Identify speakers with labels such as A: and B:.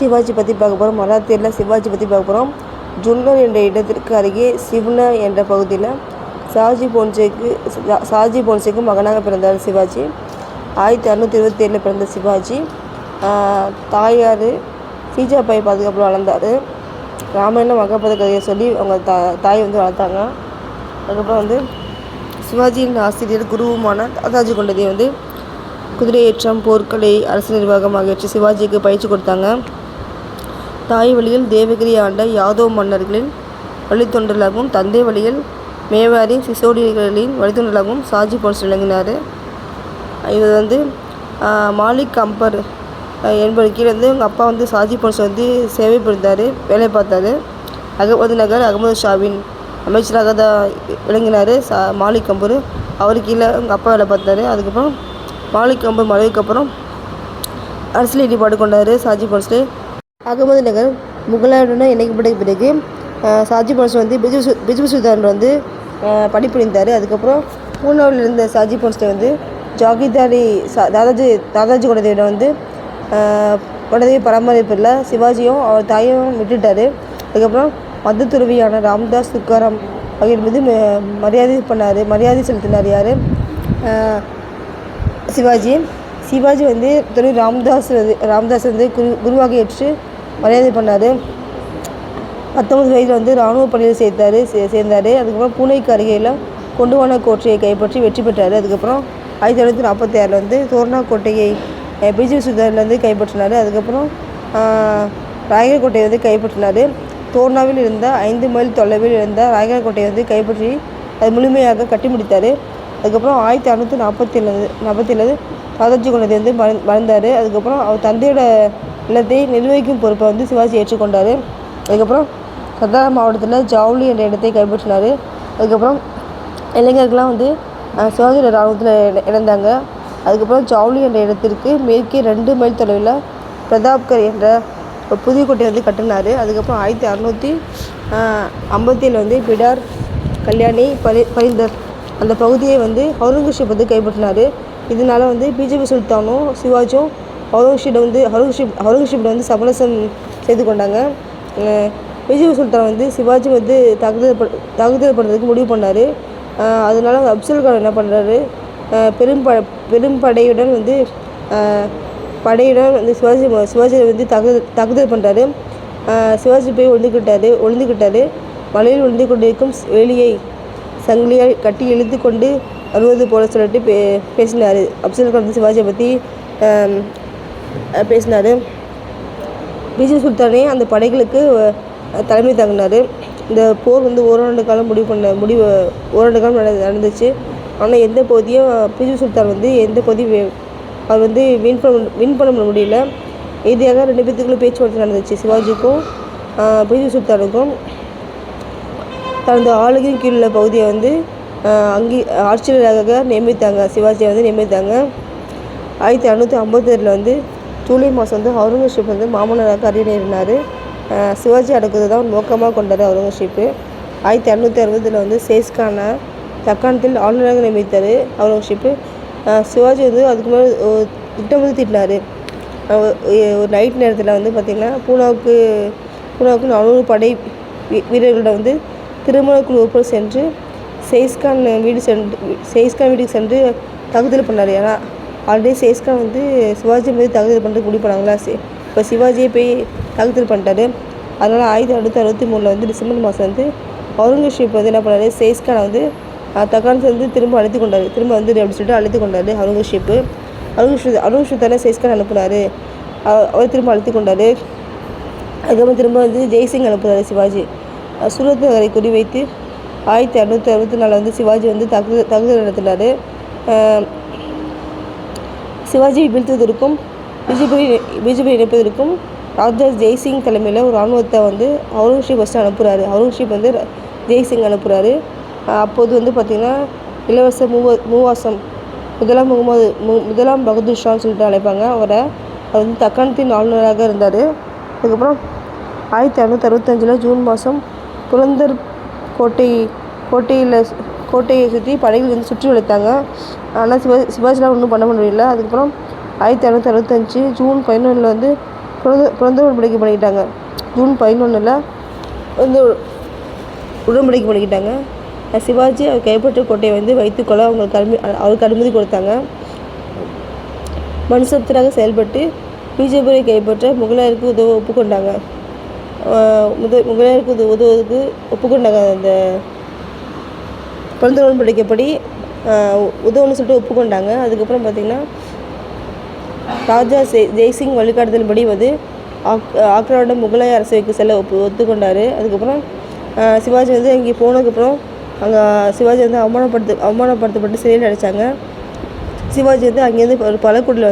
A: சிவாஜி பற்றி பார்க்க போகிறோம். மராத்தியில் சிவாஜி பற்றி பார்க்க போகிறோம். ஜுன்னர் என்ற இடத்திற்கு அருகே சிவ்னா என்ற பகுதியில் ஷாஜி போன்சேக்கு மகனாக பிறந்தார் சிவாஜி. 1627 பிறந்த சிவாஜி தாயார் சீஜாபாய் பாதுகாப்பில் வளர்ந்தார். ராமாயண மகாபாரத கதையை சொல்லி அவங்க தாயை வளர்த்தாங்க. அதுக்கப்புறம் சிவாஜியின் ஆசிரியர் குருவுமான தாதாஜி கொண்டதை குதிரையேற்றம், போர்க்கலை, அரசு நிர்வாகம் ஆகியவற்றை சிவாஜிக்கு பயிற்சி கொடுத்தாங்க. தாய் வழியில் தேவகிரி ஆண்ட யாதவ் மன்னர்களின் வழித்தொண்டர்களாகவும் தந்தை வழியில் மேவாரி சிசோடிகளின் வழித்தொண்டர்களாகவும் ஷாஜி போன்சே விளங்கினார். இவர் மாலிக் கம்பர் என்பவர் கீழே அவங்க அப்பா ஷாஜி போன்சே சேவை புரிந்தார், வேலை பார்த்தார். அகமது நகர் அகமது ஷாவின் அமைச்சராக தான் விளங்கினார் மாலிக் கம்பூர். அவர் கீழே அவங்க அப்பா வேலை பார்த்தார். அதுக்கப்புறம் மாலிக் கம்பூர் மறைவுக்கு அப்புறம் அரசியல் ஈடுபாடு கொண்டார் ஷாஜி போன்சே. அகமது நகர் முகலாயருடன் இணைக்கப்பட்ட பிறகு ஷாஜி போன்சே பிஜு சுல்தான் பணிபுரிந்தார். அதுக்கப்புறம் பூனாவில் இருந்த ஷாஜி போன்சே ஜாகிர்தாரி தாதாஜி கொண்டதையிடம் கொண்டதை பராமரிப்பில் சிவாஜியும் அவர் தாயும் விட்டுட்டார். அதுக்கப்புறம் மத துறவியான ராம்தாஸ் துக்காராம் ஆகியோர் மீது மரியாதை செலுத்தினார். யார்? சிவாஜி துறவி ராம்தாஸ் குருவாக ஏற்று மரியாதை பண்ணார். 19 வயதில் இராணுவ பணியில் சேர்ந்தார். அதுக்கப்புறம் பூனேக்கு அருகையில் கொண்டுவான கோட்டையை கைப்பற்றி வெற்றி பெற்றார். அதுக்கப்புறம் 1946 தோர்னா கோட்டையை பிஜு சுல்தான் கைப்பற்றினார். அதுக்கப்புறம் ராய்கர் கோட்டையை கைப்பற்றினார். தோர்னாவில் இருந்த 5 மைல் தொலைவில் இருந்த ராய்கர் கோட்டையை கைப்பற்றி அது முழுமையாக கட்டி முடித்தார். அதுக்கப்புறம் 1647 தாதாஜி கொண்டதை மறந்தார். அதுக்கப்புறம் அவர் தந்தையோட இல்லத்தை நிர்வகிக்கும் பொறுப்பை சிவாஜி ஏற்றுக்கொண்டார். அதுக்கப்புறம் சத்தாரா மாவட்டத்தில் ஜவுளி என்ற இடத்தை கைப்பற்றினார். அதுக்கப்புறம் இளைஞர்கள்லாம் சிவாஜியோட இராணுவத்தில் இணைந்தாங்க. அதுக்கப்புறம் ஜவுளி என்ற இடத்திற்கு மேற்கே 2 மைல் தொலைவில் பிரதாப்கர் என்ற ஒரு புதிய கோட்டையை கட்டினார். அதுக்கப்புறம் 1657 பிடார், கல்யாணி, பரிந்தர் அந்த பகுதியை அவுரங்கசீப் கைப்பற்றினார். இதனால் பிஜு சுல்தானும் சிவாஜியும் அவுரங்கசீப்பில் சமரசம் செய்து கொண்டாங்க. பிஜு சுல்தான் சிவாஜி தாக்குதல் பண்ணுறதுக்கு முடிவு பண்ணார். அதனால அப்சல் கான் என்ன பண்ணுறாரு, பெரும் படையுடன் சிவாஜி தாக்குதல் பண்ணுறாரு. சிவாஜி போய் ஒளிந்துக்கிட்டார். மலையில் ஒளிந்து கொண்டிருக்கும் வேலியை சங்கிலியால் கட்டி இழுத்து கொண்டு வருவது போல சொல்லிட்டு பேசினார். அப்சல் கான் சிவாஜியை பற்றி பேசினார். பிஜு சுல்தானே அந்த படைகளுக்கு தலைமை தாங்கினார். இந்த போர் ஓராண்டு காலம் ஓராண்டு காலம் நடந்துச்சு. ஆனால் எந்த பகுதியும் பிஜு சுல்தான் எந்த பகுதியும் அவர் வின் பண்ண முடியல. இறுதியாக 2 பேத்துக்குள்ள பேச்சுவார்த்தை நடந்துச்சு. சிவாஜிக்கும் பிஜு சுல்தானுக்கும் தனது ஆளுகையின் கீழ் உள்ள பகுதியை ஆட்சியாளராக நியமித்தாங்க. சிவாஜியை நியமித்தாங்க. 1657 ஜூலை மாதம் அவுரங்கசீப் மாமன்னராக அறிவினார். சிவாஜி அடக்குவதை தான் நோக்கமாக கொண்டார் அவுரங்கசீப். 1660 ஷேர்கானை தக்காணத்தில் ஆளுநராக நியமித்தார் அவுரங்கசீப். சிவாஜி அதுக்கு மேலே திட்டம் தீட்டினார். ஒரு நைட் நேரத்தில் பார்த்திங்கன்னா பூனாவுக்கு 400 படை வீரர்களிடம் திருமண குழு சென்று ஷேர்கான் வீட்டுக்கு சென்று தாக்குதல் பண்ணார். ஏன்னா ஆல்ரெடி ஷேர்கான் சிவாஜி மீது தாக்குதல் பண்ணுறதுக்கு முடிவு பண்ணாங்களா. இப்போ சிவாஜியை போய் தாக்குதல் பண்ணிட்டாரு. அதனால் 1663 டிசம்பர் மாதம் அவுரங்கசீப் என்ன பண்ணார், ஷேர்கானை தக்காணத்தை திரும்ப அழைத்து கொண்டார். அப்படின்னு சொல்லிட்டு அழைத்து கொண்டார் அவுரங்கசீப் தானே ஷேர்கான் அனுப்புனார். அவர் திரும்ப அழைத்து கொண்டார். அதுக்கப்புறம் திரும்ப ஜெய்சிங் அனுப்புனார் சிவாஜி. சூரத் நகரை குறிவைத்து 1664 சிவாஜி தாக்குதல் நடத்தினார். சிவாஜியை வீழ்த்துவதற்கும் பிஜேபி இணைப்பதற்கும் ராஜா ஜெய்சிங் தலைமையில் ஒரு இராணுவத்தை அவுரங்கசீப் அனுப்புகிறாரு. அவுரங்கசீப் ஜெய்சிங் அனுப்புகிறாரு. அப்போது பார்த்திங்கன்னா இளவரசர் மூவாசம் முதலாம் பகதூர் ஷான்னு சொல்லிட்டு அழைப்பாங்க அவரை. அவர் தக்காணத்தின் ஆளுநராக இருந்தார். அதுக்கப்புறம் 1665 ஜூன் மாதம் புலந்தர் கோட்டையை சுற்றி படைகள் சுற்றி வளைத்தாங்க. ஆனால் சிவாஜிலாம் ஒன்றும் பண்ண முடியல. அதுக்கப்புறம் 1665 ஜூன் 11 பிறந்த உடன்படிக்கை பண்ணிக்கிட்டாங்க. ஜூன் 11 வந்து உடன்படிக்கை பண்ணிக்கிட்டாங்க. சிவாஜி அவர் கைப்பற்ற கோட்டையை வந்து வைத்துக்கொள்ள அவருக்கு அனுமதி கொடுத்தாங்க. மனுசப்தராக செயல்பட்டு பீஜப்பூரை கைப்பற்ற முகலாயருக்கு உதவ ஒப்புக்கொண்டாங்க. முகலாயருக்கு உதவுவதற்கு ஒப்புக்கொண்டாங்க. அந்த பிறந்த உடன்படிக்கைப்படி உதவுன்னு சொல்லிட்டு ஒப்புக்கொண்டாங்க. அதுக்கப்புறம் பார்த்திங்கன்னா ராஜா ஜெய்சிங் வழிகாட்டுதல்படி வந்து ஆக்ராவோட முகலாய அரசவைக்கு செல்ல ஒத்துக்கொண்டார். அதுக்கப்புறம் சிவாஜி வந்து இங்கே போனதுக்கப்புறம் அங்கே சிவாஜி வந்து அவமானப்படுத்தப்பட்டு சிறையில் அடைச்சாங்க. சிவாஜி வந்து அங்கேருந்து ஒரு பழக்குடியில்